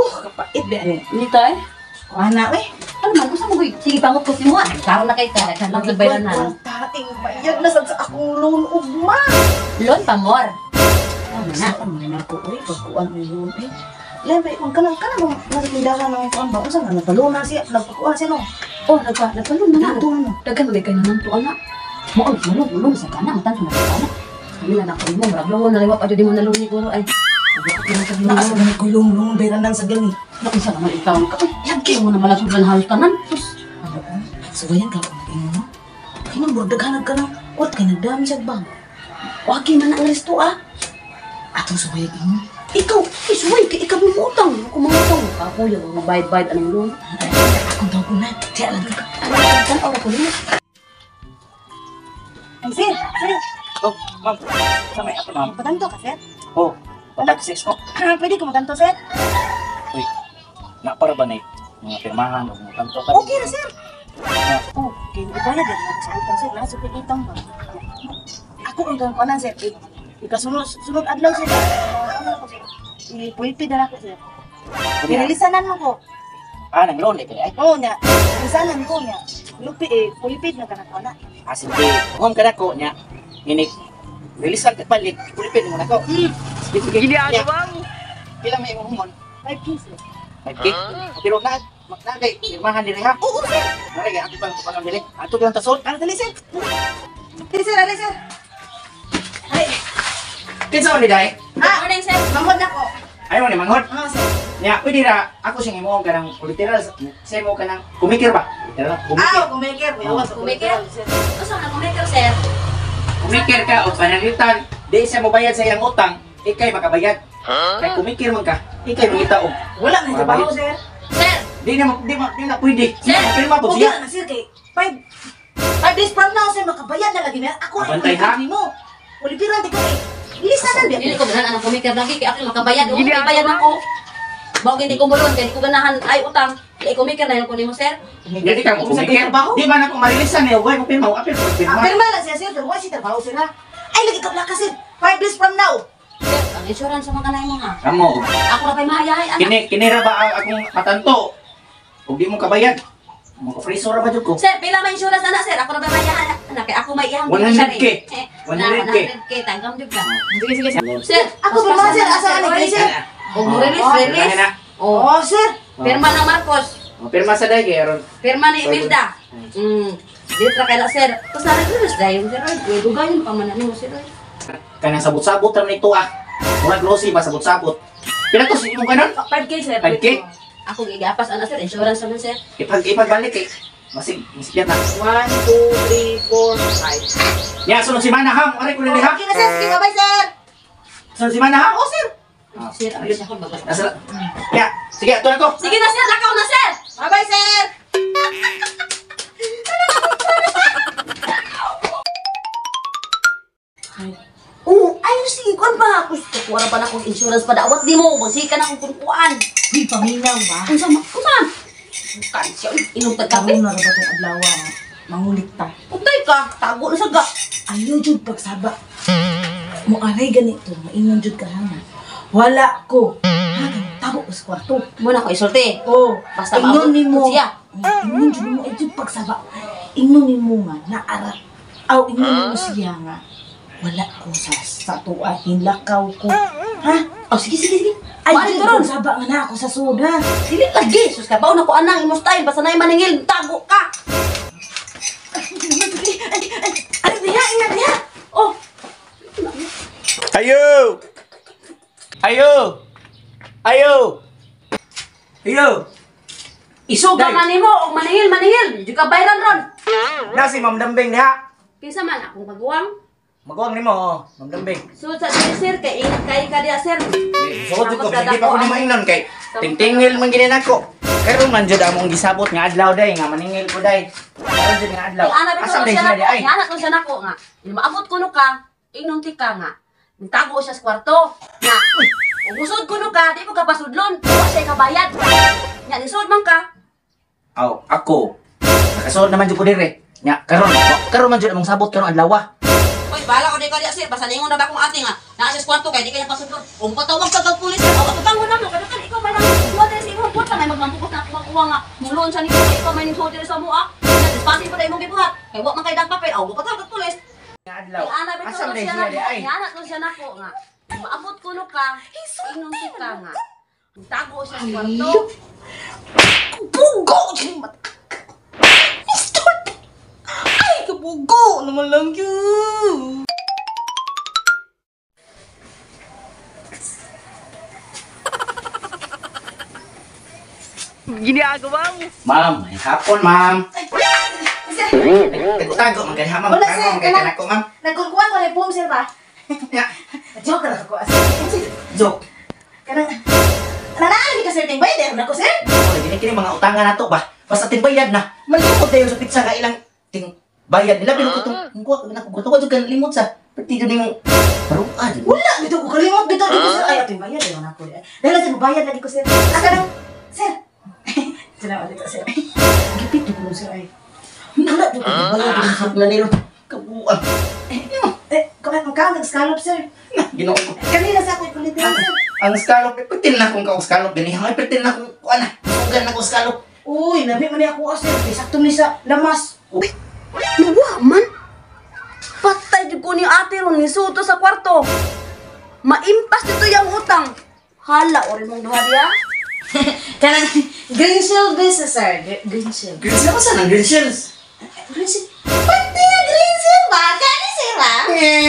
kapait ba eh. Dito eh. Kuhana eh. Ano man, gusto mo ko, sige pangot ko si mo. Karoon na kayo ka, lang kibayran na. Taing bayad na sa akong loan ugma. Loan pa more. Ano na? Ano na ko eh. Pagkuhan mo yun eh. Lebe, kung kanang nagtindahan ng kuhan ba? Kung saan nagpalunan siya? Nagpakuhan siya no? Oh, nagpalun na na. Ito ano? Daghan bagay kayo naman to, anak. Mo ulong sa kana, ang tanto na sa kana. Sabi na ako mo, maraglaw na liwa pa di mo naluni ko ay. Naasa ganit ko yung berandan sa gani. Nakisa naman ikaw ka. Yan kayo mo na malasuglan halos tanan. Sus. Ano ko? Subayan ka kung tingin mo. Kinang burdaghanag ka ng what ka nagdami siya bang? Wagi man ang resto ah. Atong subayan mo. Ikaw, isuway ka, ikaw mo utang. Ako mga utang. Ako yung mabayad-bayad anong loan. Akong tawag ko na. Siya lang ka. Ano ako ko niya? Ay, sir! Sir! Oh, ma'am. Samay ako, ma'am. Matanto ka, sir? Oh, taxis ko. Pwede ko matanto, sir? Uy, para ba na mga pirmahan o mga tanto ka? Okay na, sir! Oh, kaya nagbayad din ako sa utang, sir. Lahat sa pititang ba? Ako ang gawin ko na, sir. Ikasunod adlaw, sir. Ano ko, sir? Ipulipid na ako, sir. Nirilisanan mo ko. Ah, nang loan eh. Ay, Oo, niya. Nirilisanan ko niya. Lupi, pulipid na ka na ko na. asin di. Home ka na ko niya. Inik. Release ka balik. Pulipin mo na ko. Sige, ano bang? Pila may umon? 5K, sir. 5K. Pero na, magnagay. Pirmahan din ha. Oo, sir! Nalagay, ato bang tupangang dili? Ato bang tasod? Ano, dali, sir? Dali, sir, dali, sir. Ay, Kinsa mo ni Day? Good morning, sir. mamod na ko. Ayaw ni manghod. Oo, sir. Nya, pwede ra ako sing imo ka ng literal sa imo ka ng kumikir ba? Literal, kumikir. Kumikir. Kumikir? Gusto na kumikir, sir. Kumikir ka o panalitan, di siya mo bayad sa iyang utang, ikay makabayad. Kaya kumikir man ka, ikay mangita og Wala na trabaho, sir. Sir, di na pwede. Sir, Pirma po Okay siya. na, sir, kay 5 days from now, sir, makabayad na lagi na. Ako rin, Bantay, ha? mo. Ulipiran, di ko eh. Ilisanan, hindi di ko ganahan ang kumikir lagi kaya ako makabayad. Okay, bayad ako. Bawag hindi ko mulon, kaya hindi ko ganahan ay utang. Kaya kumikir na yun kunin mo, sir. Jadi ka mo Kung sa kumikir. trabaho? Di ba na kung marilisan niya, huwag mo pirma, apil mo pirma. Pirma lang siya, sir. Pero wala siya trabaho, sir, ha? Ay, lagi ka plaka, sir. 5 days from now. Sir, ang insurance sa mga kanay mo nga. Amo, Ako na kay mahayahay, anak. kinira ba akong matanto? Huwag di mo kabayad. Mo ka free sora ba jud ko? Sir, pila may insurance anak, sir? Ako na kay mahayahay, anak. Kaya ako may ihang 100K. 100K. 100K, tanggam din ka. Sige, sige, sir. Sir, Ako pirma, sir. Asa ka nag sir? Kung release. Oo, Oh, sir. pirma ng Marcos. Pirma sa day kay aron. Pirma ni Imelda. Dito na kaya, sir. Tapos na release dahil, sir. Dugayin pa man mo, sir. Kanang sabot-sabot ra nito ah. Murag glossy ba sabot-sabot. Pila to imong kanon? 5K, sir. 5K? Ako gigapas, anak, sir. Insurance naman, sir. Ipagbalik eh. Masig yan na. 1, 2, 3, 4, 5. Ya, sunod si Mana ha. Aray ko na ha. Okay na, sir. Sige, bye-bye, sir. Sunod si Mana ha. Oo, sir. Sir, ang isa ko bagas. Nasa. Ya, sige, ato na ko. Sige na, sir. Lakaw na, sir. Bye-bye, sir. Oo, ayos sige. Kuan ba? Gusto ko pa na akong insurance pa daawat di mo. Masika na akong kunkuan. Di paminaw ba? Kung saan? Kung saan? Kansya. Inom ka kape. Kamu na ba itong adlaw mangulit ta? Putay ka. Tago na sa ga. Ayaw jud pagsaba. Mo aray ganito, maingon jud ka ha. Wala ko. Tabo ko sa kwarto. Muna ko isulti. Oh, Basta ingnon ni mo. siya. Ingnon jud mo ay jud pagsaba. Ingnon ni mo nga naara. Aw ingnon mo siya nga. Wala ko sa tuahin lakaw ko. Ha? Oh, sige, sige, sige. Ay, Mali jud ka ron. pagsaba nga na ako sa soda. Dili lagi. Sus ka ba? Una ko anang imong style. Basta na maningil. Tago ka. Ay, diha, ingat diha. Oh, Ayo! Ayo! Ayo! Ayo! Isuga Day. man nimo og maningil. Di ka bayran ron. Na si Ma'am Dambing diha. Kinsa man akong pagguwang? Magawang nimo, Ma'am Dambing. So sa sir kay ingat kay ka dia sir. Suot ko, hindi pa ko ni maingon kay tingtingil man ginin ako. Karon man jud among gisabot nga adlaw day nga maningil ko day. Karon jud nga adlaw. Ang anak Asa ko day siya sila nako. di ay? Ang anak ko siya nako nga. Maabot ko no ka. Ingnon ti ka nga. Nitago siya sa kwarto. Nga. Ug usod ko no ka, di mo ka pasudlon. Wa siya kabayad. Nya nisod man ka. Aw, ako. Nakasuot naman jud ko dire. Nya karon man jud among sabot karon adlaw. Oy, bala ko di ka dia sir. Basta ningon na ba kong ate nga. Naa siya sa kwarto kay di kanya pasudlon. Kung patawag ka kag pulis, o patangon na mo kada kan ikaw man lang. Wa uwa nga, mulon siya ni ko, ikaw may nagsuot diri sa mua. Dispasin pa tayo mong gibuhat. Kaya wak man kay dagpapel, aw, bukatawag at pulis. Nga adlaw. Yung anak bito Asam ko day siya siya na di ay. Yung anak ko siya na ko nga. Maabot ko no ka, inong tika nga. Tago siya sa kwarto. Bugo! Ay, kabugo naman lang yun. Ma'am, may hapon, ma'am. Tago man kay ma'am. Wala, Tago sir, man kay kanang- kanako, ma'am. Nagkukuhan ko na yung boom, sir ba? Ya, Joke lang ako. joke. Kanang, nanaanin ka, sir, ting bayad. Ano ko, sir? Oh, kini mga utangan nato ba? Basta ting bayad na. Malimot tayo sa pizza ka ilang ting bayad nila pero kutong kuha ka na ko gusto ko limot sa partido nimo. Paruan. Wala, dito ko kalimot. Dito, sir. Ay, ito yung bayad. Ayun ako. Dahil lang, sir, bayad lagi ko, sir. Kanang, sir. Salamat dito, sir. Gipit dito ko, sir. Ay. Wala to ka bayad ng sa planero. Kabuan. Kumat mo ka, nag-scallop, sir. Ginoo ko. Kanina sa ako'y kulit lang, sir. Ang scallop, pertin na akong ka-scallop gani. Ay pertin na akong kuan na. Sugan na ko scallop. Uy, labi man niya ako, sir. Sakto ni sa lamas. Uy, Nawa man. Patay jud ko ni ate ron ni suto sa kwarto. Maimpas dito yung utang. Hala, ori mong duha diya. Kanang green shield business, sir. Green shield. green shells sa green shells. Green shield? Pati nga green shield ba? Kani, sir, ha? Eh.